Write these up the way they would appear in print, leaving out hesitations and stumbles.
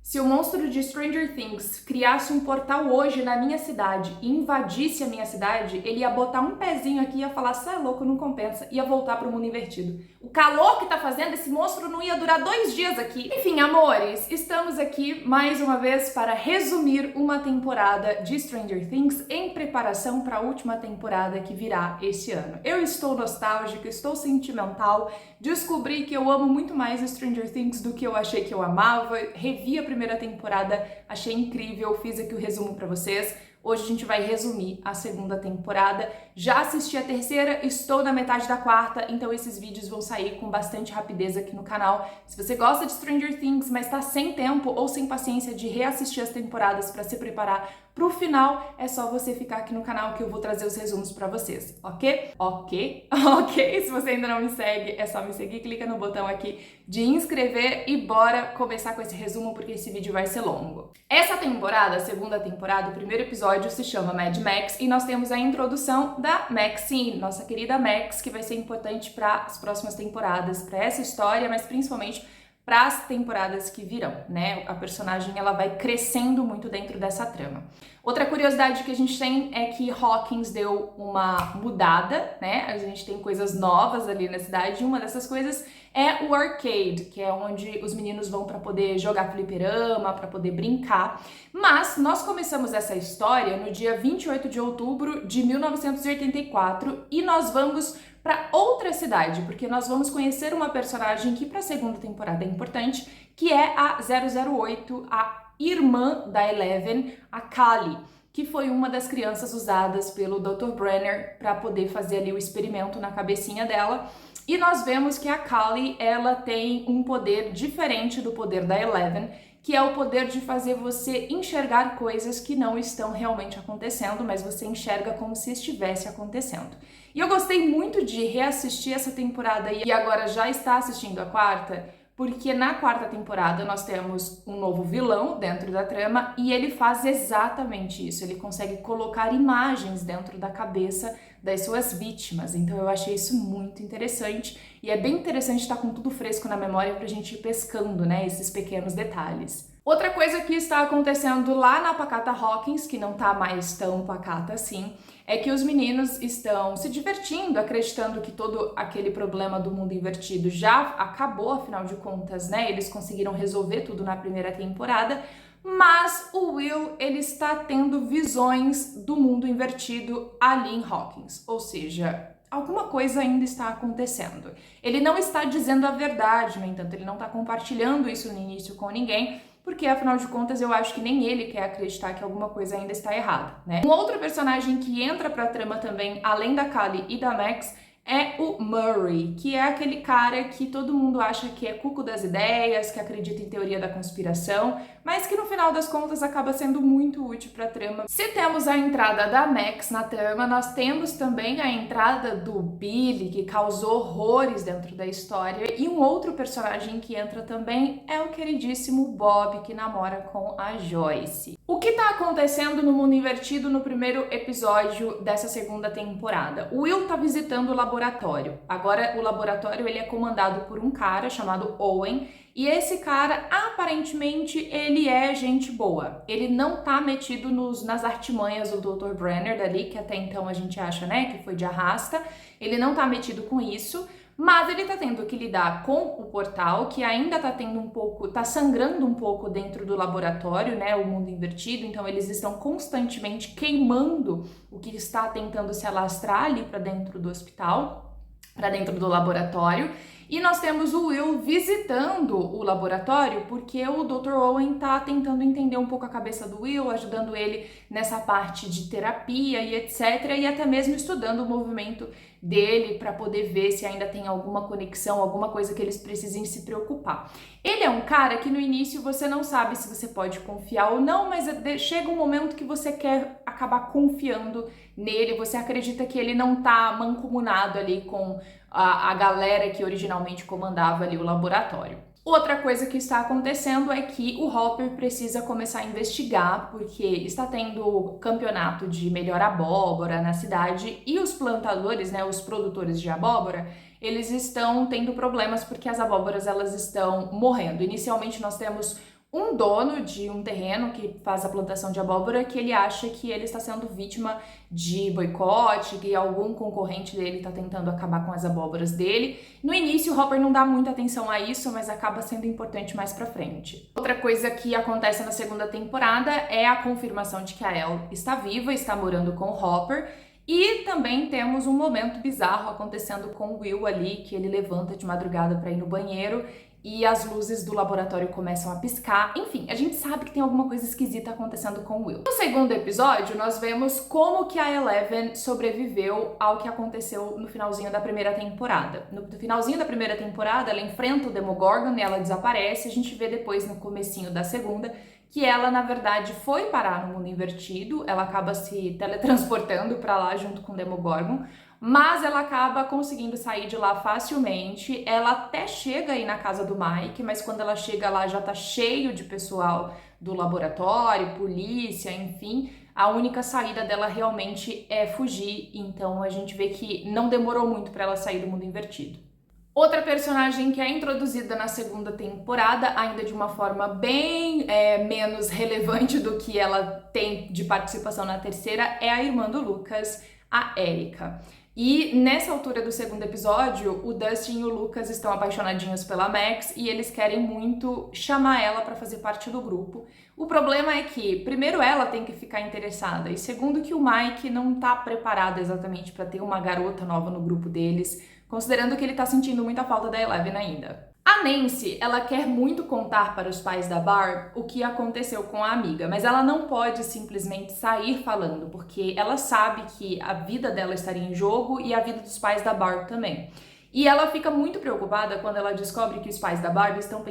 Se o monstro de Stranger Things criasse um portal hoje na minha cidade e invadisse a minha cidade, ele ia botar um pezinho aqui e ia falar, cê é louco, não compensa, ia voltar pro mundo invertido. O calor que tá fazendo, esse monstro não ia durar 2 dias aqui. Enfim, amores, estamos aqui mais uma vez para resumir uma temporada de Stranger Things em preparação para a última temporada que virá esse ano. Eu estou nostálgica, estou sentimental, descobri que eu amo muito mais Stranger Things do que eu achei que eu amava, revi a primeira temporada, achei incrível, fiz aqui o resumo pra vocês. Hoje a gente vai resumir a segunda temporada. Já assisti a terceira, estou na metade da quarta, então esses vídeos vão sair com bastante rapidez aqui no canal. Se você gosta de Stranger Things, mas tá sem tempo ou sem paciência de reassistir as temporadas para se preparar pro final, é só você ficar aqui no canal que eu vou trazer os resumos pra vocês, ok? Ok? Ok? Se você ainda não me segue, é só me seguir, clica no botão aqui de inscrever e bora começar com esse resumo porque esse vídeo vai ser longo. Essa temporada, a segunda temporada, o primeiro episódio se chama Mad Max e nós temos a introdução da Maxine, nossa querida Max, que vai ser importante para as próximas temporadas, para essa história, mas principalmente para as temporadas que virão, né? A personagem ela vai crescendo muito dentro dessa trama. Outra curiosidade que a gente tem é que Hawkins deu uma mudada, né? A gente tem coisas novas ali na cidade e uma dessas coisas é o arcade, que é onde os meninos vão para poder jogar fliperama, para poder brincar. Mas nós começamos essa história no dia 28 de outubro de 1984 e nós vamos para outra cidade, porque nós vamos conhecer uma personagem que para a segunda temporada é importante, que é a 008, a irmã da Eleven, a Kali, que foi uma das crianças usadas pelo Dr. Brenner para poder fazer ali o experimento na cabecinha dela. E nós vemos que a Kali, ela tem um poder diferente do poder da Eleven, que é o poder de fazer você enxergar coisas que não estão realmente acontecendo, mas você enxerga como se estivesse acontecendo. E eu gostei muito de reassistir essa temporada e agora já está assistindo a quarta, porque na quarta temporada nós temos um novo vilão dentro da trama e ele faz exatamente isso, ele consegue colocar imagens dentro da cabeça das suas vítimas, então eu achei isso muito interessante e é bem interessante estar com tudo fresco na memória pra gente ir pescando, né, esses pequenos detalhes. Outra coisa que está acontecendo lá na Pacata Hawkins, que não tá mais tão pacata assim, é que os meninos estão se divertindo, acreditando que todo aquele problema do mundo invertido já acabou, afinal de contas, né? Eles conseguiram resolver tudo na primeira temporada, mas o Will, ele está tendo visões do mundo invertido ali em Hawkins, ou seja, alguma coisa ainda está acontecendo. Ele não está dizendo a verdade, no entanto, ele não está compartilhando isso no início com ninguém, porque afinal de contas eu acho que nem ele quer acreditar que alguma coisa ainda está errada, né? Um outro personagem que entra pra trama também, além da Kali e da Max, é o Murray, que é aquele cara que todo mundo acha que é cuco das ideias, que acredita em teoria da conspiração, mas que no final das contas acaba sendo muito útil para a trama. Se temos a entrada da Max na trama, nós temos também a entrada do Billy, que causou horrores dentro da história, e um outro personagem que entra também é o queridíssimo Bob, que namora com a Joyce. O que tá acontecendo no mundo invertido no primeiro episódio dessa segunda temporada? O Will tá visitando o laboratório. Agora o laboratório ele é comandado por um cara chamado Owen e esse cara aparentemente ele é gente boa. Ele não tá metido nas artimanhas do Dr. Brenner dali, que até então a gente acha, né, que foi de arrasta. Ele não tá metido com isso. Mas ele tá tendo que lidar com o portal, que ainda tá tendo tá sangrando um pouco dentro do laboratório, né, o mundo invertido, então eles estão constantemente queimando o que está tentando se alastrar ali para dentro do hospital, para dentro do laboratório. E nós temos o Will visitando o laboratório porque o Dr. Owen tá tentando entender um pouco a cabeça do Will, ajudando ele nessa parte de terapia e etc. E até mesmo estudando o movimento dele para poder ver se ainda tem alguma conexão, alguma coisa que eles precisem se preocupar. Ele é um cara que no início você não sabe se você pode confiar ou não, mas chega um momento que você quer acabar confiando nele, você acredita que ele não tá mancomunado ali com a galera que originalmente comandava ali o laboratório. Outra coisa que está acontecendo é que o Hopper precisa começar a investigar, porque está tendo campeonato de melhor abóbora na cidade e os plantadores, né, os produtores de abóbora, eles estão tendo problemas porque as abóboras elas estão morrendo. Inicialmente nós temos um dono de um terreno que faz a plantação de abóbora que ele acha que ele está sendo vítima de boicote, que algum concorrente dele está tentando acabar com as abóboras dele. No início, o Hopper não dá muita atenção a isso, mas acaba sendo importante mais pra frente. Outra coisa que acontece na segunda temporada é a confirmação de que a Elle está viva, está morando com o Hopper. E também temos um momento bizarro acontecendo com o Will ali, que ele levanta de madrugada para ir no banheiro e as luzes do laboratório começam a piscar. Enfim, a gente sabe que tem alguma coisa esquisita acontecendo com o Will. No segundo episódio, nós vemos como que a Eleven sobreviveu ao que aconteceu no finalzinho da primeira temporada. No finalzinho da primeira temporada, ela enfrenta o Demogorgon e ela desaparece. A gente vê depois, no comecinho da segunda, que ela, na verdade, foi parar no mundo invertido, ela acaba se teletransportando para lá junto com o Demogorgon, mas ela acaba conseguindo sair de lá facilmente. Ela até chega aí na casa do Mike, mas quando ela chega lá já tá cheio de pessoal do laboratório, polícia, enfim. A única saída dela realmente é fugir, então a gente vê que não demorou muito para ela sair do mundo invertido. Outra personagem que é introduzida na segunda temporada, ainda de uma forma bem menos relevante do que ela tem de participação na terceira, é a irmã do Lucas, a Erica. E nessa altura do segundo episódio, o Dustin e o Lucas estão apaixonadinhos pela Max e eles querem muito chamar ela para fazer parte do grupo. O problema é que, primeiro, ela tem que ficar interessada e segundo, que o Mike não tá preparado exatamente para ter uma garota nova no grupo deles, considerando que ele tá sentindo muita falta da Eleven ainda. A Nancy, ela quer muito contar para os pais da Barb o que aconteceu com a amiga, mas ela não pode simplesmente sair falando, porque ela sabe que a vida dela estaria em jogo e a vida dos pais da Barb também. E ela fica muito preocupada quando ela descobre que os pais da Barb estão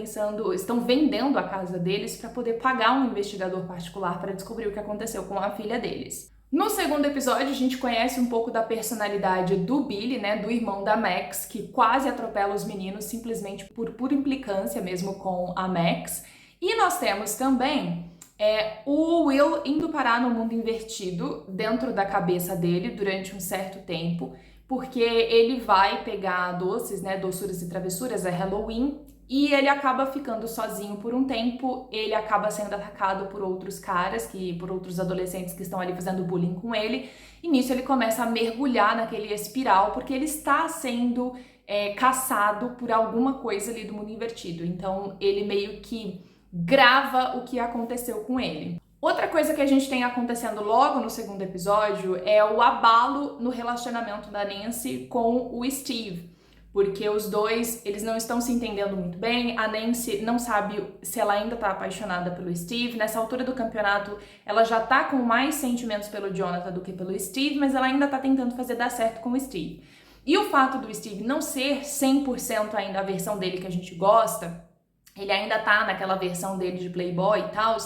vendendo a casa deles para poder pagar um investigador particular para descobrir o que aconteceu com a filha deles. No segundo episódio, a gente conhece um pouco da personalidade do Billy, né, do irmão da Max, que quase atropela os meninos simplesmente por pura implicância mesmo com a Max. E nós temos também o Will indo parar no mundo invertido dentro da cabeça dele durante um certo tempo, porque ele vai pegar doces, né, doçuras e travessuras, é Halloween, e ele acaba ficando sozinho por um tempo. Ele acaba sendo atacado por outros caras, por outros adolescentes que estão ali fazendo bullying com ele, e nisso ele começa a mergulhar naquele espiral, porque ele está sendo caçado por alguma coisa ali do mundo invertido. Então ele meio que grava o que aconteceu com ele. Outra coisa que a gente tem acontecendo logo no segundo episódio é o abalo no relacionamento da Nancy com o Steve, porque os dois, eles não estão se entendendo muito bem. A Nancy não sabe se ela ainda tá apaixonada pelo Steve. Nessa altura do campeonato, ela já tá com mais sentimentos pelo Jonathan do que pelo Steve, mas ela ainda tá tentando fazer dar certo com o Steve. E o fato do Steve não ser 100% ainda a versão dele que a gente gosta, ele ainda tá naquela versão dele de playboy e tal,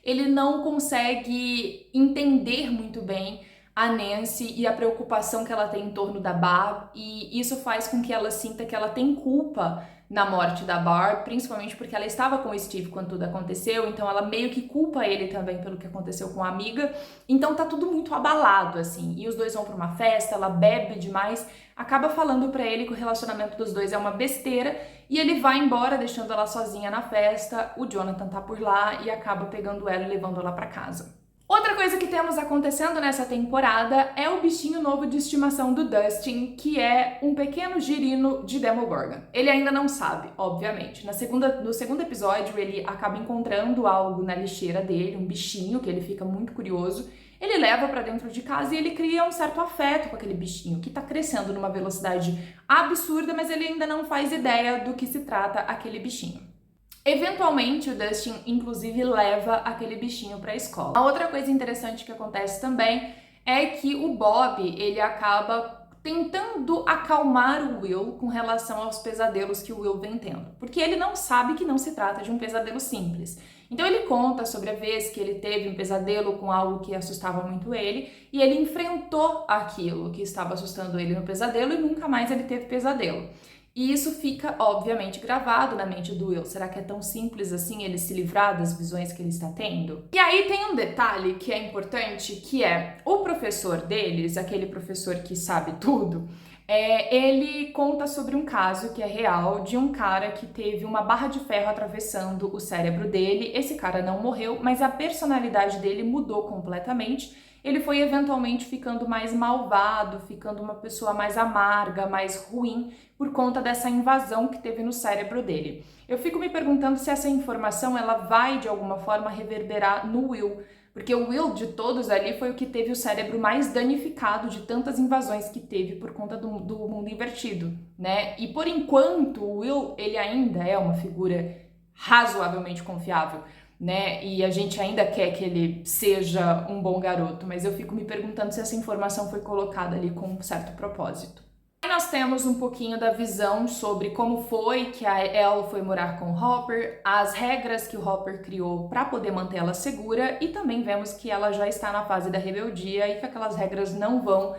ele não consegue entender muito bem a Nancy e a preocupação que ela tem em torno da Barb, e isso faz com que ela sinta que ela tem culpa na morte da Barb, principalmente porque ela estava com o Steve quando tudo aconteceu, então ela meio que culpa ele também pelo que aconteceu com a amiga. Então tá tudo muito abalado, assim, e os dois vão pra uma festa, ela bebe demais, acaba falando pra ele que o relacionamento dos dois é uma besteira, e ele vai embora, deixando ela sozinha na festa. O Jonathan tá por lá e acaba pegando ela e levando ela pra casa. Outra coisa que temos acontecendo nessa temporada é o bichinho novo de estimação do Dustin, que é um pequeno girino de Demogorgon. Ele ainda não sabe, obviamente. No segundo episódio, ele acaba encontrando algo na lixeira dele, um bichinho, que ele fica muito curioso. Ele leva pra dentro de casa e ele cria um certo afeto com aquele bichinho, que tá crescendo numa velocidade absurda, mas ele ainda não faz ideia do que se trata aquele bichinho. Eventualmente, o Dustin, inclusive, leva aquele bichinho para a escola. A outra coisa interessante que acontece também é que o Bob, ele acaba tentando acalmar o Will com relação aos pesadelos que o Will vem tendo, porque ele não sabe que não se trata de um pesadelo simples. Então ele conta sobre a vez que ele teve um pesadelo com algo que assustava muito ele, e ele enfrentou aquilo que estava assustando ele no pesadelo e nunca mais ele teve pesadelo. E isso fica, obviamente, gravado na mente do Will. Será que é tão simples assim ele se livrar das visões que ele está tendo? E aí tem um detalhe que é importante, que é o professor deles, aquele professor que sabe tudo, Ele conta sobre um caso que é real, de um cara que teve uma barra de ferro atravessando o cérebro dele. Esse cara não morreu, mas a personalidade dele mudou completamente. Ele foi eventualmente ficando mais malvado, ficando uma pessoa mais amarga, mais ruim, por conta dessa invasão que teve no cérebro dele. Eu fico me perguntando se essa informação ela vai de alguma forma reverberar no Will, porque o Will de todos ali foi o que teve o cérebro mais danificado de tantas invasões que teve por conta do mundo invertido, né? E por enquanto o Will ele ainda é uma figura razoavelmente confiável, né? E a gente ainda quer que ele seja um bom garoto, mas eu fico me perguntando se essa informação foi colocada ali com um certo propósito. Aí nós temos um pouquinho da visão sobre como foi que a Elle foi morar com o Hopper, as regras que o Hopper criou para poder manter ela segura, e também vemos que ela já está na fase da rebeldia e que aquelas regras não vão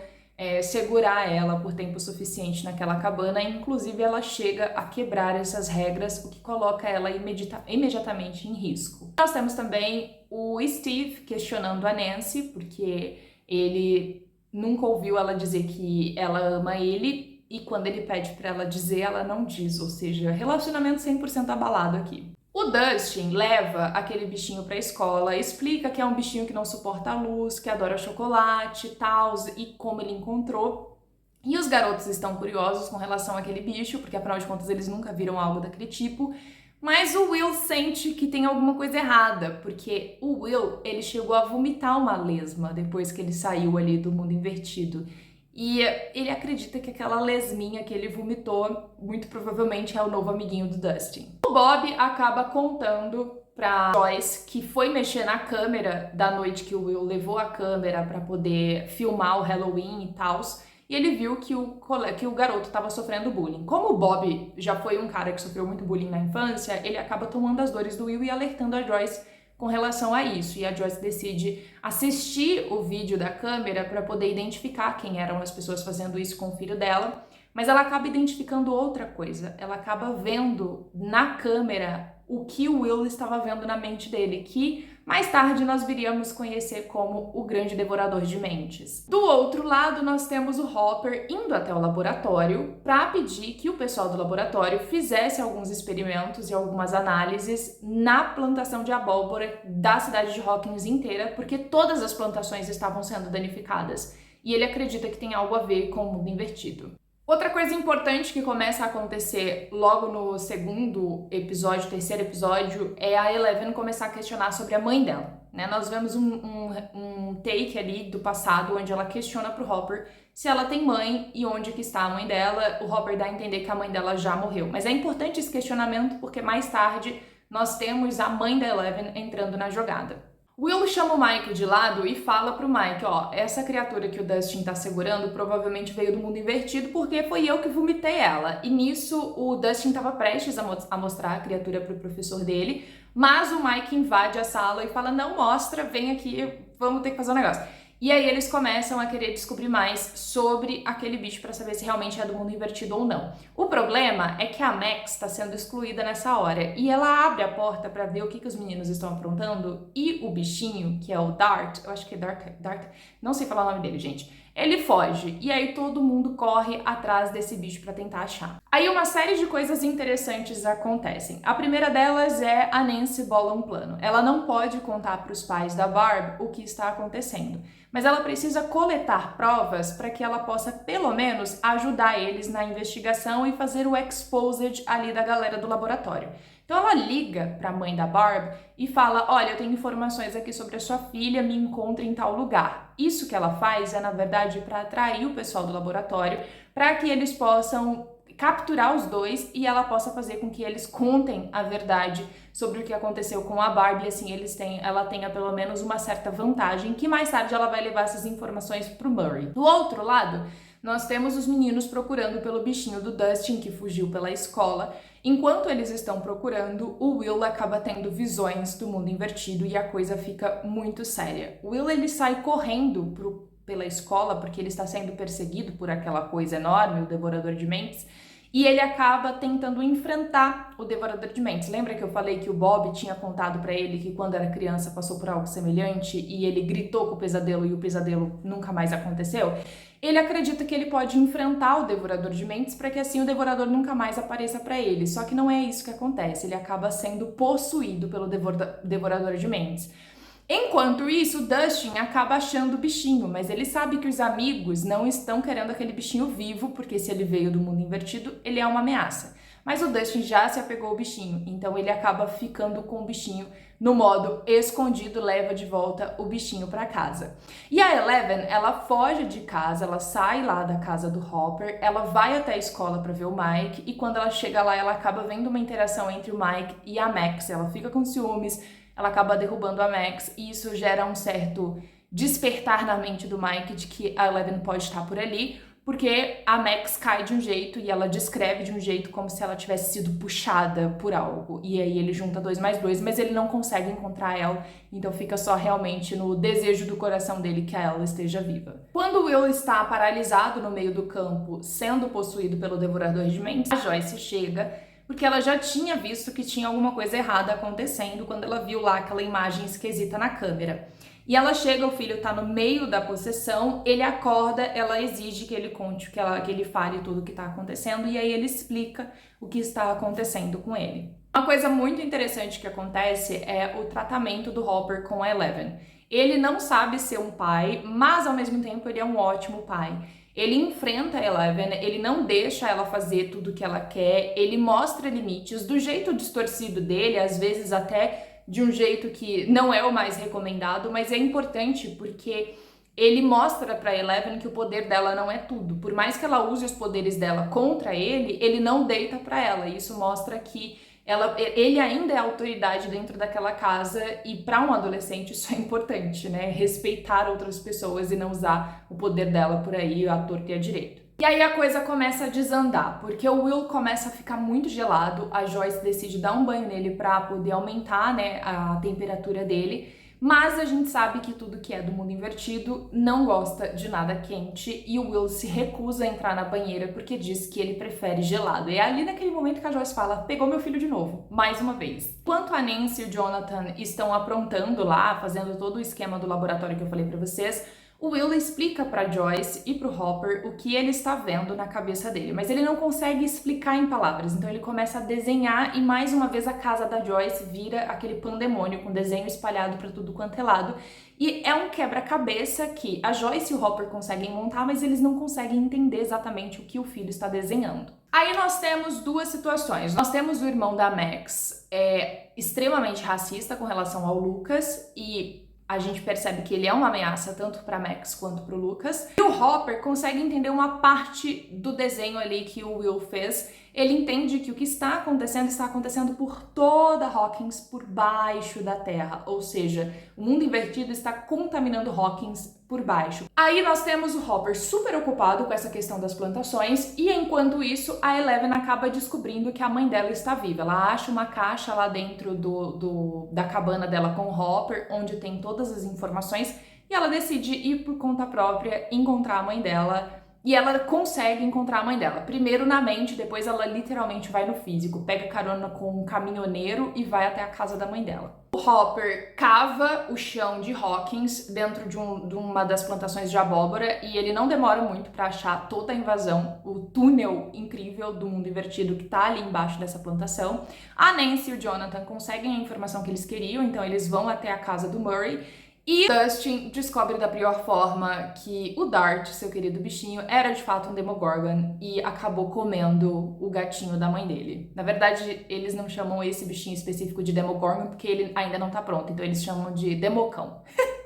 segurar ela por tempo suficiente naquela cabana, e inclusive ela chega a quebrar essas regras, o que coloca ela imediatamente em risco. Nós temos também o Steve questionando a Nancy, porque ele nunca ouviu ela dizer que ela ama ele, e quando ele pede pra ela dizer, ela não diz, ou seja, relacionamento 100% abalado aqui. O Dustin leva aquele bichinho pra escola, explica que é um bichinho que não suporta a luz, que adora chocolate e tal, e como ele encontrou. E os garotos estão curiosos com relação àquele bicho, porque afinal de contas eles nunca viram algo daquele tipo. Mas o Will sente que tem alguma coisa errada, porque o Will, ele chegou a vomitar uma lesma depois que ele saiu ali do mundo invertido. E ele acredita que aquela lesminha que ele vomitou, muito provavelmente é o novo amiguinho do Dustin. O Bob acaba contando pra Joyce que foi mexer na câmera da noite que o Will levou a câmera pra poder filmar o Halloween e tal. E ele viu que o garoto estava sofrendo bullying. Como o Bob já foi um cara que sofreu muito bullying na infância, ele acaba tomando as dores do Will e alertando a Joyce com relação a isso. E a Joyce decide assistir o vídeo da câmera para poder identificar quem eram as pessoas fazendo isso com o filho dela. Mas ela acaba identificando outra coisa. Ela acaba vendo na câmera o que o Will estava vendo na mente dele, que mais tarde nós viríamos conhecer como o grande devorador de mentes. Do outro lado, nós temos o Hopper indo até o laboratório para pedir que o pessoal do laboratório fizesse alguns experimentos e algumas análises na plantação de abóbora da cidade de Hawkins inteira, porque todas as plantações estavam sendo danificadas. E ele acredita que tem algo a ver com o mundo invertido. Outra coisa importante que começa a acontecer logo no terceiro episódio, é a Eleven começar a questionar sobre a mãe dela, né? Nós vemos um take ali do passado onde ela questiona pro Hopper se ela tem mãe e onde que está a mãe dela. O Hopper dá a entender que a mãe dela já morreu. Mas é importante esse questionamento porque mais tarde nós temos a mãe da Eleven entrando na jogada. Will chama o Mike de lado e fala pro Mike, ó, essa criatura que o Dustin tá segurando provavelmente veio do mundo invertido porque foi eu que vomitei ela. E nisso o Dustin tava prestes a mostrar a criatura pro professor dele, mas o Mike invade a sala e fala, não mostra, vem aqui, vamos ter que fazer um negócio. E aí eles começam a querer descobrir mais sobre aquele bicho para saber se realmente é do mundo invertido ou não. O problema é que a Max está sendo excluída nessa hora e ela abre a porta para ver o que os meninos estão aprontando e o bichinho, que é o Dart, eu acho que é Dart, não sei falar o nome dele, gente. Ele foge e aí todo mundo corre atrás desse bicho para tentar achar. Aí uma série de coisas interessantes acontecem. A primeira delas é a Nancy bola um plano. Ela não pode contar para os pais da Barb o que está acontecendo, mas ela precisa coletar provas para que ela possa pelo menos ajudar eles na investigação e fazer o exposed ali da galera do laboratório. Então ela liga para a mãe da Barb e fala, olha, eu tenho informações aqui sobre a sua filha, me encontre em tal lugar. Isso que ela faz é, na verdade, para atrair o pessoal do laboratório, para que eles possam capturar os dois e ela possa fazer com que eles contem a verdade sobre o que aconteceu com a Barbie, e assim ela tenha pelo menos uma certa vantagem, que mais tarde ela vai levar essas informações pro Murray. Do outro lado, nós temos os meninos procurando pelo bichinho do Dustin, que fugiu pela escola. Enquanto eles estão procurando, o Will acaba tendo visões do mundo invertido e a coisa fica muito séria. O Will, ele sai correndo pela escola porque ele está sendo perseguido por aquela coisa enorme, o devorador de mentes, e ele acaba tentando enfrentar o Devorador de Mentes. Lembra que eu falei que o Bob tinha contado pra ele que quando era criança passou por algo semelhante e ele gritou com o pesadelo e o pesadelo nunca mais aconteceu? Ele acredita que ele pode enfrentar o Devorador de Mentes para que assim o Devorador nunca mais apareça para ele. Só que não é isso que acontece, ele acaba sendo possuído pelo Devorador de Mentes. Enquanto isso, Dustin acaba achando o bichinho, mas ele sabe que os amigos não estão querendo aquele bichinho vivo, porque se ele veio do mundo invertido, ele é uma ameaça. Mas o Dustin já se apegou ao bichinho, então ele acaba ficando com o bichinho no modo escondido, leva de volta o bichinho para casa. E a Eleven, ela foge de casa, ela sai lá da casa do Hopper, ela vai até a escola para ver o Mike, e quando ela chega lá, ela acaba vendo uma interação entre o Mike e a Max. Ela fica com ciúmes, ela acaba derrubando a Max, e isso gera um certo despertar na mente do Mike de que a Eleven pode estar por ali, porque a Max cai de um jeito e ela descreve de um jeito como se ela tivesse sido puxada por algo. E aí ele junta 2 mais 2, mas ele não consegue encontrar ela, então fica só realmente no desejo do coração dele que ela esteja viva. Quando o Will está paralisado no meio do campo, sendo possuído pelo Devorador de Mentes, a Joyce chega, porque ela já tinha visto que tinha alguma coisa errada acontecendo quando ela viu lá aquela imagem esquisita na câmera. E ela chega, o filho tá no meio da possessão, ele acorda, ela exige que ele conte, que ele fale tudo o que tá acontecendo, e aí ele explica o que está acontecendo com ele. Uma coisa muito interessante que acontece é o tratamento do Hopper com a Eleven. Ele não sabe ser um pai, mas ao mesmo tempo ele é um ótimo pai. Ele enfrenta a Eleven, ele não deixa ela fazer tudo o que ela quer, ele mostra limites do jeito distorcido dele, às vezes até de um jeito que não é o mais recomendado, mas é importante porque ele mostra pra Eleven que o poder dela não é tudo. Por mais que ela use os poderes dela contra ele, ele não deita pra ela. Isso mostra que ele ainda é autoridade dentro daquela casa, e para um adolescente isso é importante, né? Respeitar outras pessoas e não usar o poder dela por aí à torto e à direito. E aí a coisa começa a desandar, porque o Will começa a ficar muito gelado, a Joyce decide dar um banho nele para poder aumentar, né, a temperatura dele, mas a gente sabe que tudo que é do mundo invertido não gosta de nada quente, e o Will se recusa a entrar na banheira porque diz que ele prefere gelado. E é ali naquele momento que a Joyce fala: pegou meu filho de novo, mais uma vez. Enquanto a Nancy e o Jonathan estão aprontando lá, fazendo todo o esquema do laboratório que eu falei pra vocês, o Will explica pra Joyce e pro Hopper o que ele está vendo na cabeça dele, mas ele não consegue explicar em palavras, então ele começa a desenhar, e mais uma vez a casa da Joyce vira aquele pandemônio com desenho espalhado pra tudo quanto é lado, e é um quebra-cabeça que a Joyce e o Hopper conseguem montar, mas eles não conseguem entender exatamente o que o filho está desenhando. Aí nós temos duas situações. Nós temos o irmão da Max, extremamente racista com relação ao Lucas, e a gente percebe que ele é uma ameaça tanto para Max quanto para o Lucas. E o Hopper consegue entender uma parte do desenho ali que o Will fez. Ele entende que o que está acontecendo por toda Hawkins, por baixo da Terra. Ou seja, o mundo invertido está contaminando Hawkins por baixo. Aí nós temos o Hopper super ocupado com essa questão das plantações, e enquanto isso a Eleven acaba descobrindo que a mãe dela está viva. Ela acha uma caixa lá dentro da cabana dela com o Hopper, onde tem todas as informações, e ela decide ir por conta própria encontrar a mãe dela. E ela consegue encontrar a mãe dela. Primeiro na mente, depois ela literalmente vai no físico. Pega carona com um caminhoneiro e vai até a casa da mãe dela. O Hopper cava o chão de Hawkins dentro de uma das plantações de abóbora, e ele não demora muito para achar toda a invasão, o túnel incrível do mundo invertido que tá ali embaixo dessa plantação. A Nancy e o Jonathan conseguem a informação que eles queriam, então eles vão até a casa do Murray. E Dustin descobre da pior forma que o Dart, seu querido bichinho, era de fato um Demogorgon e acabou comendo o gatinho da mãe dele. Na verdade, eles não chamam esse bichinho específico de Demogorgon porque ele ainda não tá pronto, então eles chamam de Democão.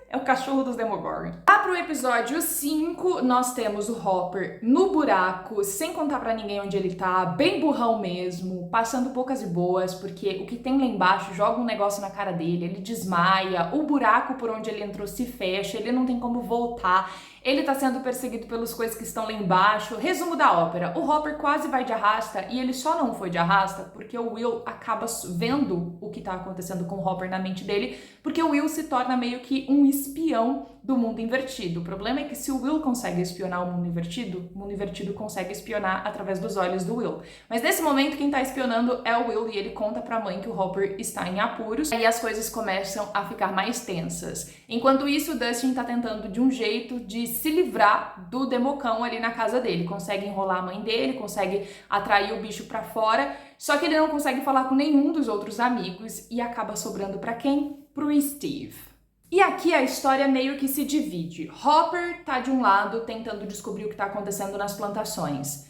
É o cachorro dos Demogorgon. Lá pro episódio 5, nós temos o Hopper no buraco, sem contar pra ninguém onde ele tá, bem burrão mesmo, passando poucas e boas, porque o que tem lá embaixo joga um negócio na cara dele, ele desmaia, o buraco por onde ele entrou se fecha, ele não tem como voltar, ele tá sendo perseguido pelas coisas que estão lá embaixo. Resumo da ópera: o Hopper quase vai de arrasta, e ele só não foi de arrasta porque o Will acaba vendo o que tá acontecendo com o Hopper na mente dele, porque o Will se torna meio que um espião do mundo invertido. invertido. O problema é que se o Will consegue espionar o mundo invertido consegue espionar através dos olhos do Will. Mas nesse momento quem tá espionando é o Will e ele conta pra mãe que o Hopper está em apuros. Aí as coisas começam a ficar mais tensas. Enquanto isso, o Dustin tá tentando de um jeito de se livrar do Democão ali na casa dele. Consegue enrolar a mãe dele, consegue atrair o bicho pra fora, só que ele não consegue falar com nenhum dos outros amigos e acaba sobrando pra quem? Pro Steve. E aqui a história meio que se divide. Hopper tá de um lado tentando descobrir o que tá acontecendo nas plantações.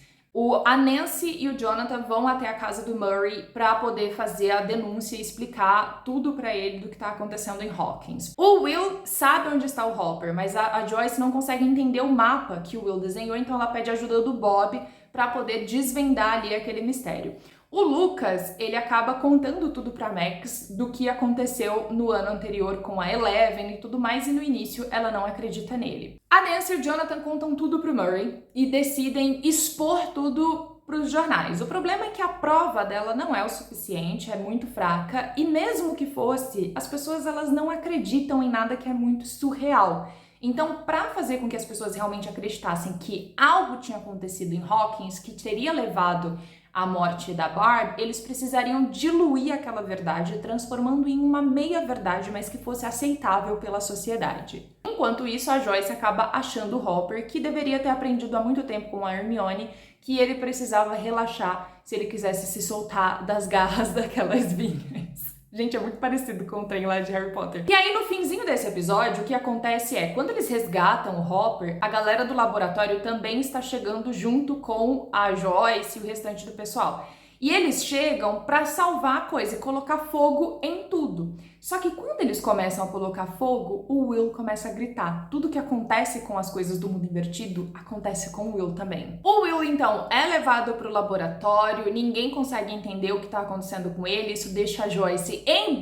A Nancy e o Jonathan vão até a casa do Murray para poder fazer a denúncia e explicar tudo para ele do que tá acontecendo em Hawkins. O Will sabe onde está o Hopper, mas a Joyce não consegue entender o mapa que o Will desenhou, então ela pede ajuda do Bob para poder desvendar ali aquele mistério. O Lucas, ele acaba contando tudo pra Max do que aconteceu no ano anterior com a Eleven e tudo mais, e no início ela não acredita nele. A Nancy e o Jonathan contam tudo pro Murray e decidem expor tudo pros jornais. O problema é que a prova dela não é o suficiente, é muito fraca, e mesmo que fosse, as pessoas elas não acreditam em nada que é muito surreal. Então, para fazer com que as pessoas realmente acreditassem que algo tinha acontecido em Hawkins que teria levado à morte da Barb, eles precisariam diluir aquela verdade, transformando em uma meia-verdade, mas que fosse aceitável pela sociedade. Enquanto isso, a Joyce acaba achando o Hopper, que deveria ter aprendido há muito tempo com a Hermione, que ele precisava relaxar se ele quisesse se soltar das garras daquelas vinhas. Gente, é muito parecido com o trem lá de Harry Potter. E aí, no finzinho desse episódio, o que acontece é, quando eles resgatam o Hopper, a galera do laboratório também está chegando junto com a Joyce e o restante do pessoal. E eles chegam pra salvar a coisa e colocar fogo em tudo. Só que quando eles começam a colocar fogo, o Will começa a gritar. Tudo que acontece com as coisas do mundo invertido acontece com o Will também. O Will, então, é levado pro laboratório, ninguém consegue entender o que tá acontecendo com ele, isso deixa a Joyce em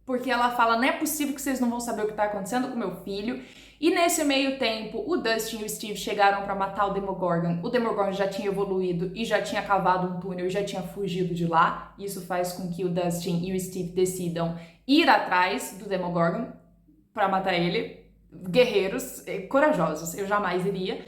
porque ela fala, não é possível que vocês não vão saber o que tá acontecendo com meu filho. E nesse meio tempo, o Dustin e o Steve chegaram para matar o Demogorgon. O Demogorgon já tinha evoluído e já tinha cavado um túnel e já tinha fugido de lá. Isso faz com que o Dustin e o Steve decidam ir atrás do Demogorgon para matar ele. Guerreiros, corajosos, eu jamais iria.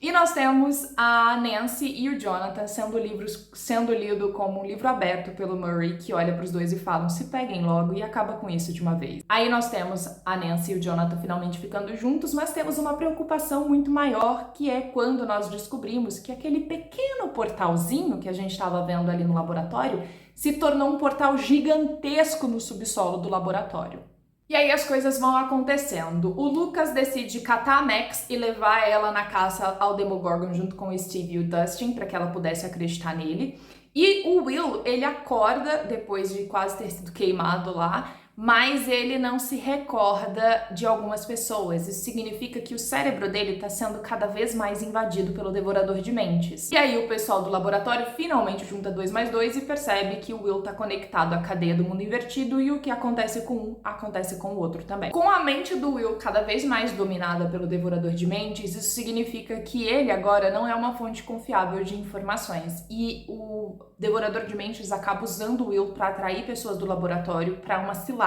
E nós temos a Nancy e o Jonathan sendo lido como um livro aberto pelo Murray, que olha para os dois e falam, se peguem logo e acaba com isso de uma vez. Aí nós temos a Nancy e o Jonathan finalmente ficando juntos, mas temos uma preocupação muito maior, que é quando nós descobrimos que aquele pequeno portalzinho que a gente estava vendo ali no laboratório se tornou um portal gigantesco no subsolo do laboratório. E aí as coisas vão acontecendo. O Lucas decide catar a Max e levar ela na caça ao Demogorgon junto com o Steve e o Dustin para que ela pudesse acreditar nele. E o Will, ele acorda depois de quase ter sido queimado lá, mas ele não se recorda de algumas pessoas. Isso significa que o cérebro dele está sendo cada vez mais invadido pelo Devorador de Mentes. E aí o pessoal do laboratório finalmente junta 2 mais 2 e percebe que o Will está conectado à cadeia do mundo invertido e o que acontece com um, acontece com o outro também. Com a mente do Will cada vez mais dominada pelo Devorador de Mentes, isso significa que ele agora não é uma fonte confiável de informações. E o Devorador de Mentes acaba usando o Will para atrair pessoas do laboratório para uma cilada.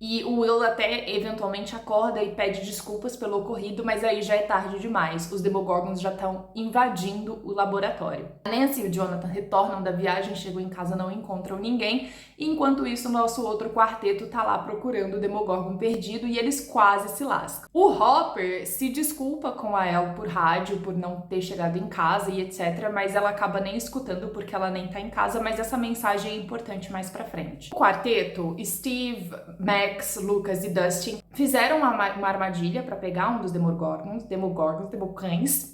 E o Will até eventualmente acorda e pede desculpas pelo ocorrido, mas aí já é tarde demais. Os Demogorgons já estão invadindo o laboratório. A Nancy e o Jonathan retornam da viagem, chegam em casa, não encontram ninguém. E enquanto isso, o nosso outro quarteto tá lá procurando o Demogorgon perdido e eles quase se lascam. O Hopper se desculpa com a Elle por rádio, por não ter chegado em casa e etc, mas ela acaba nem escutando porque ela nem tá em casa, mas essa mensagem é importante mais pra frente. O quarteto, Steve, Max, Lucas e Dustin fizeram uma armadilha pra pegar um dos Demogorgons,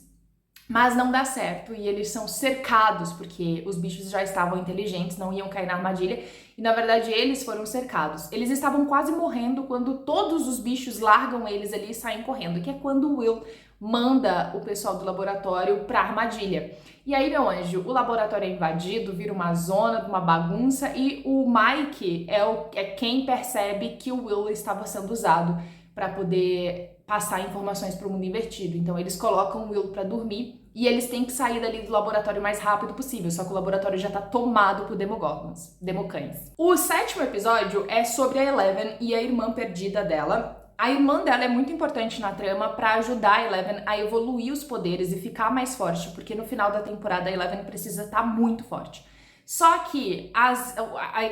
mas não dá certo e eles são cercados porque os bichos já estavam inteligentes, não iam cair na armadilha e na verdade eles foram cercados. Eles estavam quase morrendo quando todos os bichos largam eles ali e saem correndo, que é quando o Will manda o pessoal do laboratório pra armadilha. E aí, meu anjo, o laboratório é invadido, vira uma zona, uma bagunça e o Mike é quem percebe que o Will estava sendo usado para poder passar informações para o mundo invertido. Então eles colocam o Will para dormir e eles têm que sair dali do laboratório o mais rápido possível, só que o laboratório já tá tomado por Democães. O 7º episódio é sobre a Eleven e a irmã perdida dela. A irmã dela é muito importante na trama pra ajudar a Eleven a evoluir os poderes e ficar mais forte, porque no final da temporada a Eleven precisa estar muito forte. Só que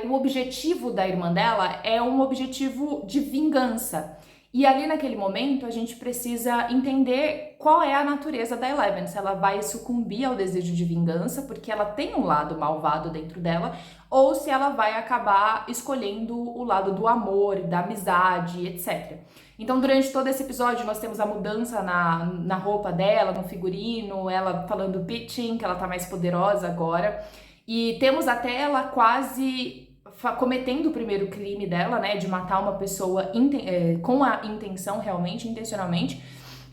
o objetivo da irmã dela é um objetivo de vingança. E ali naquele momento a gente precisa entender qual é a natureza da Eleven, se ela vai sucumbir ao desejo de vingança, porque ela tem um lado malvado dentro dela, ou se ela vai acabar escolhendo o lado do amor, da amizade, etc. Então, durante todo esse episódio, nós temos a mudança na roupa dela, no figurino, ela falando pitching, que ela tá mais poderosa agora. E temos até ela quase cometendo o primeiro crime dela, né, de matar uma pessoa com a intenção, realmente, intencionalmente,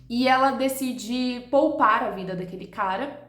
e ela decide poupar a vida daquele cara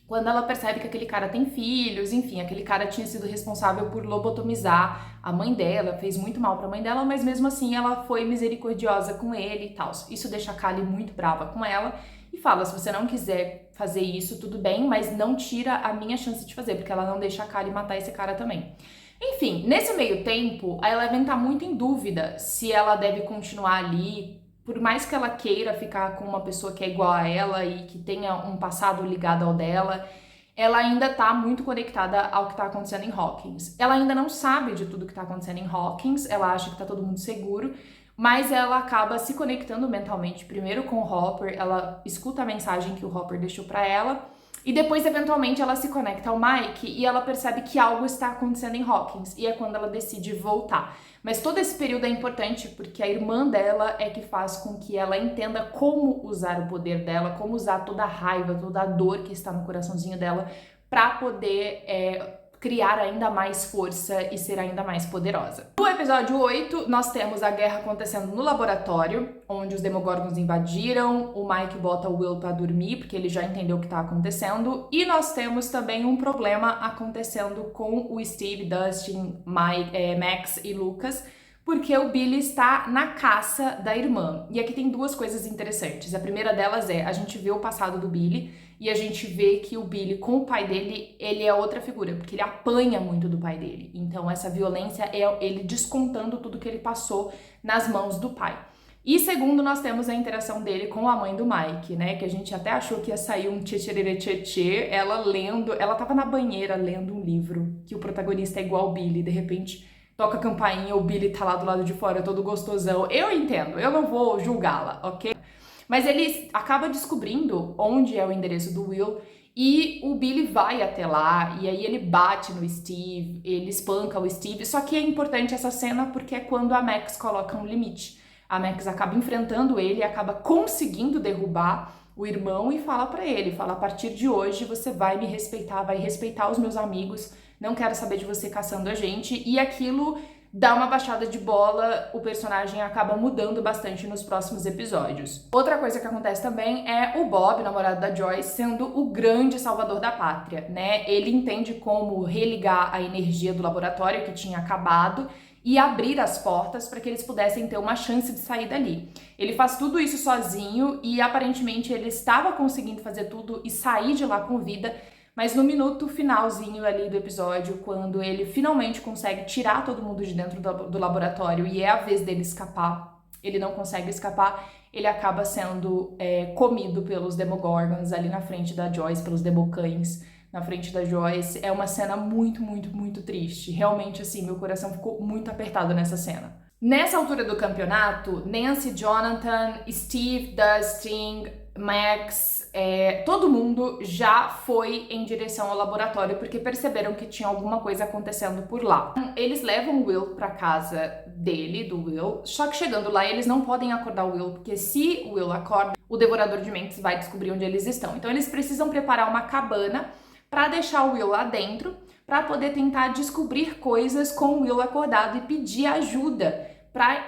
quando ela percebe que aquele cara tem filhos, enfim, aquele cara tinha sido responsável por lobotomizar a mãe dela, fez muito mal pra mãe dela, mas mesmo assim ela foi misericordiosa com ele e tal. Isso deixa a Kali muito brava com ela e fala, se você não quiser fazer isso, tudo bem, mas não tira a minha chance de fazer, porque ela não deixa a Kali matar esse cara também. Enfim, nesse meio tempo, a Eleven tá muito em dúvida se ela deve continuar ali, por mais que ela queira ficar com uma pessoa que é igual a ela e que tenha um passado ligado ao dela, ela ainda tá muito conectada ao que tá acontecendo em Hawkins. Ela ainda não sabe de tudo que tá acontecendo em Hawkins, ela acha que tá todo mundo seguro, mas ela acaba se conectando mentalmente, primeiro com o Hopper, ela escuta a mensagem que o Hopper deixou pra ela, e depois, eventualmente, ela se conecta ao Mike e ela percebe que algo está acontecendo em Hawkins. E é quando ela decide voltar. Mas todo esse período é importante porque a irmã dela é que faz com que ela entenda como usar o poder dela, como usar toda a raiva, toda a dor que está no coraçãozinho dela para poder criar ainda mais força e ser ainda mais poderosa. No episódio 8, nós temos a guerra acontecendo no laboratório, onde os Demogorgons invadiram, o Mike bota o Will pra dormir, porque ele já entendeu o que tá acontecendo, e nós temos também um problema acontecendo com o Steve, Dustin, Mike, Max e Lucas, porque o Billy está na caça da irmã. E aqui tem duas coisas interessantes. A primeira delas é, a gente vê o passado do Billy, e a gente vê que o Billy, com o pai dele, ele é outra figura, porque ele apanha muito do pai dele. Então essa violência é ele descontando tudo que ele passou nas mãos do pai. E segundo, nós temos a interação dele com a mãe do Mike, né, que a gente até achou que ia sair um tchê, ela lendo, ela tava na banheira lendo um livro, que o protagonista é igual ao Billy, de repente toca a campainha, o Billy tá lá do lado de fora todo gostosão. Eu entendo, eu não vou julgá-la, ok? Mas ele acaba descobrindo onde é o endereço do Will e o Billy vai até lá e aí ele bate no Steve, ele espanca o Steve. Só que é importante essa cena porque é quando a Max coloca um limite. A Max acaba enfrentando ele e acaba conseguindo derrubar o irmão e fala pra ele, fala, a partir de hoje você vai me respeitar, vai respeitar os meus amigos, não quero saber de você caçando a gente. E aquilo dá uma baixada de bola, o personagem acaba mudando bastante nos próximos episódios. Outra coisa que acontece também é o Bob, namorado da Joyce, sendo o grande salvador da pátria, né? Ele entende como religar a energia do laboratório que tinha acabado e abrir as portas para que eles pudessem ter uma chance de sair dali. Ele faz tudo isso sozinho e aparentemente ele estava conseguindo fazer tudo e sair de lá com vida, mas no minuto finalzinho ali do episódio, quando ele finalmente consegue tirar todo mundo de dentro do laboratório e é a vez dele escapar, ele não consegue escapar, ele acaba sendo comido pelos Demogorgons ali na frente da Joyce, pelos Democães na frente da Joyce. É uma cena muito, muito, muito triste. Realmente, assim, meu coração ficou muito apertado nessa cena. Nessa altura do campeonato, Nancy, Jonathan, Steve, Dustin, Max, todo mundo já foi em direção ao laboratório porque perceberam que tinha alguma coisa acontecendo por lá. Eles levam o Will pra casa dele, do Will, só que chegando lá eles não podem acordar o Will, porque se o Will acorda, o Devorador de Mentes vai descobrir onde eles estão. Então eles precisam preparar uma cabana pra deixar o Will lá dentro, pra poder tentar descobrir coisas com o Will acordado e pedir ajuda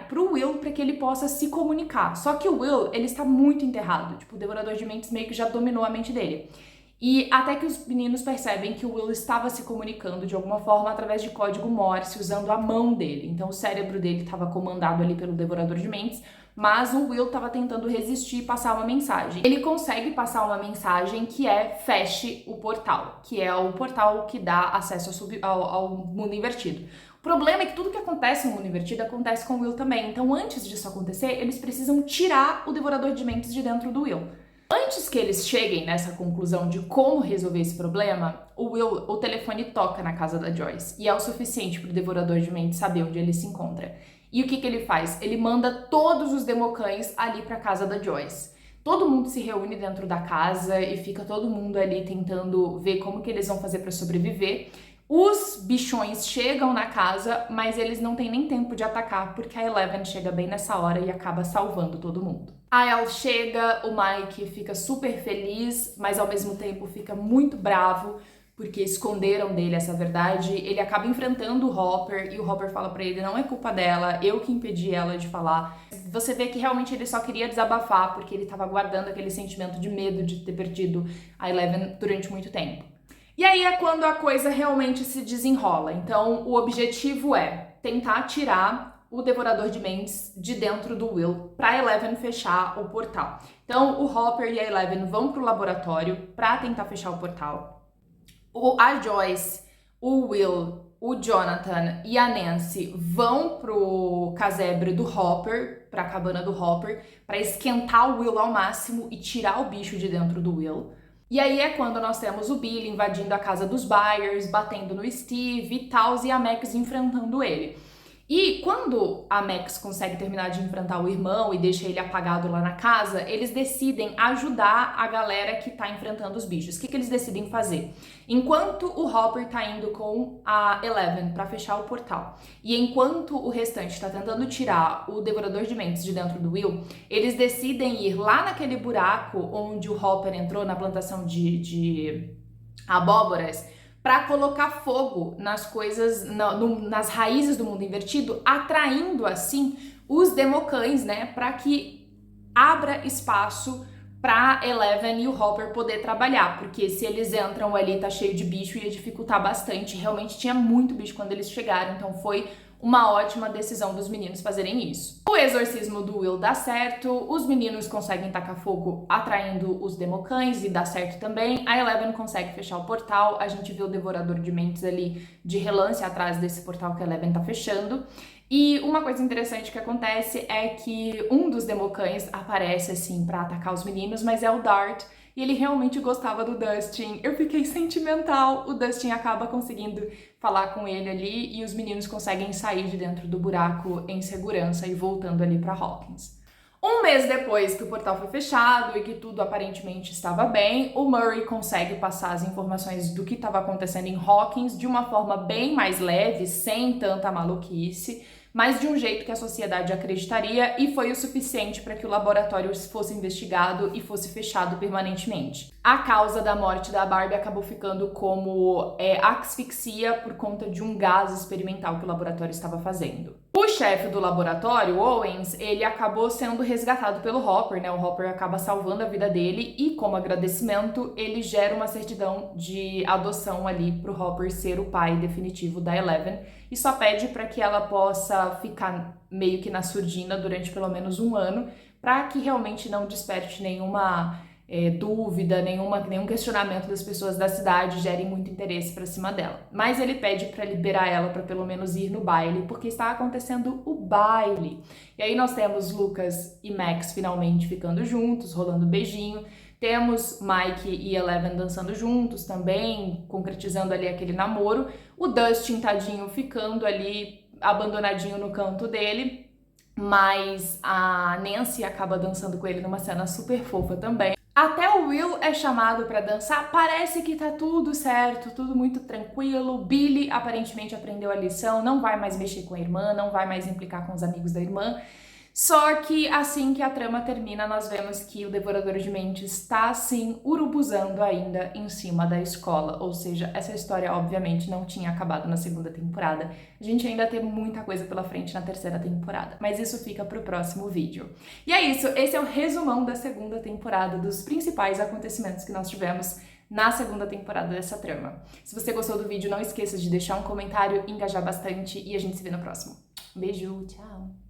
pro Will para que ele possa se comunicar. Só que o Will, ele está muito enterrado. Tipo, o Devorador de Mentes meio que já dominou a mente dele. E até que os meninos percebem que o Will estava se comunicando de alguma forma através de código Morse, usando a mão dele. Então o cérebro dele estava comandado ali pelo Devorador de Mentes, mas o Will estava tentando resistir e passar uma mensagem. Ele consegue passar uma mensagem que é feche o portal, que é o portal que dá acesso ao mundo invertido. O problema é que tudo que acontece no mundo invertido acontece com o Will também. Então, antes disso acontecer, eles precisam tirar o devorador de mentes de dentro do Will. Antes que eles cheguem nessa conclusão de como resolver esse problema, o telefone toca na casa da Joyce. E é o suficiente para o devorador de mentes saber onde ele se encontra. E o que ele faz? Ele manda todos os democães ali para casa da Joyce. Todo mundo se reúne dentro da casa e fica todo mundo ali tentando ver como que eles vão fazer para sobreviver. Os bichões chegam na casa, mas eles não têm nem tempo de atacar, porque a Eleven chega bem nessa hora e acaba salvando todo mundo. A El chega, o Mike fica super feliz, mas ao mesmo tempo fica muito bravo, porque esconderam dele essa verdade. Ele acaba enfrentando o Hopper, e o Hopper fala pra ele, não é culpa dela, eu que impedi ela de falar. Você vê que realmente ele só queria desabafar, porque ele tava guardando aquele sentimento de medo de ter perdido a Eleven durante muito tempo. E aí é quando a coisa realmente se desenrola. Então, o objetivo é tentar tirar o devorador de mentes de dentro do Will para Eleven fechar o portal. Então, o Hopper e a Eleven vão pro laboratório para tentar fechar o portal. A Joyce, o Will, o Jonathan e a Nancy vão pro casebre do Hopper, pra cabana do Hopper, para esquentar o Will ao máximo e tirar o bicho de dentro do Will. E aí é quando nós temos o Billy invadindo a casa dos Byers, batendo no Steve e tal, e a Max enfrentando ele. E quando a Max consegue terminar de enfrentar o irmão e deixa ele apagado lá na casa, eles decidem ajudar a galera que tá enfrentando os bichos. O que eles decidem fazer? Enquanto o Hopper tá indo com a Eleven pra fechar o portal, e enquanto o restante tá tentando tirar o devorador de mentes de dentro do Will, eles decidem ir lá naquele buraco onde o Hopper entrou na plantação de abóboras, para colocar fogo nas coisas, nas raízes do mundo invertido, atraindo assim os democães, né, para que abra espaço para Eleven e o Hopper poder trabalhar, porque se eles entram ali tá cheio de bicho, ia dificultar bastante. Realmente tinha muito bicho quando eles chegaram, então foi uma ótima decisão dos meninos fazerem isso. O exorcismo do Will dá certo, os meninos conseguem tacar fogo atraindo os democães e dá certo também. A Eleven consegue fechar o portal, a gente vê o devorador de mentes ali de relance atrás desse portal que a Eleven tá fechando. E uma coisa interessante que acontece é que um dos democães aparece assim pra atacar os meninos, mas é o Dart. E ele realmente gostava do Dustin. Eu fiquei sentimental. O Dustin acaba conseguindo falar com ele ali e os meninos conseguem sair de dentro do buraco em segurança e voltando ali para Hawkins. Um mês depois que o portal foi fechado e que tudo aparentemente estava bem, o Murray consegue passar as informações do que estava acontecendo em Hawkins de uma forma bem mais leve, sem tanta maluquice, mas de um jeito que a sociedade acreditaria, e foi o suficiente para que o laboratório fosse investigado e fosse fechado permanentemente. A causa da morte da Barbie acabou ficando como asfixia por conta de um gás experimental que o laboratório estava fazendo. O chefe do laboratório, Owens, ele acabou sendo resgatado pelo Hopper, né? O Hopper acaba salvando a vida dele e, como agradecimento, ele gera uma certidão de adoção ali pro Hopper ser o pai definitivo da Eleven e só pede para que ela possa ficar meio que na surdina durante pelo menos um ano, para que realmente não desperte nenhuma dúvida, nenhum questionamento das pessoas da cidade, gere muito interesse pra cima dela. Mas ele pede pra liberar ela pra pelo menos ir no baile, porque está acontecendo o baile. E aí nós temos Lucas e Max finalmente ficando juntos, rolando beijinho. Temos Mike e Eleven dançando juntos também, concretizando ali aquele namoro. O Dustin, tadinho, ficando ali abandonadinho no canto dele. Mas a Nancy acaba dançando com ele numa cena super fofa também. Até o Will é chamado pra dançar, parece que tá tudo certo, tudo muito tranquilo. Billy aparentemente aprendeu a lição, não vai mais mexer com a irmã, não vai mais implicar com os amigos da irmã. Só que assim que a trama termina, nós vemos que o Devorador de Mentes está, assim, urubuzando ainda em cima da escola. Ou seja, essa história, obviamente, não tinha acabado na segunda temporada. A gente ainda tem muita coisa pela frente na terceira temporada. Mas isso fica pro próximo vídeo. E é isso, esse é o resumão da segunda temporada, dos principais acontecimentos que nós tivemos na segunda temporada dessa trama. Se você gostou do vídeo, não esqueça de deixar um comentário, engajar bastante e a gente se vê no próximo. Beijo, tchau!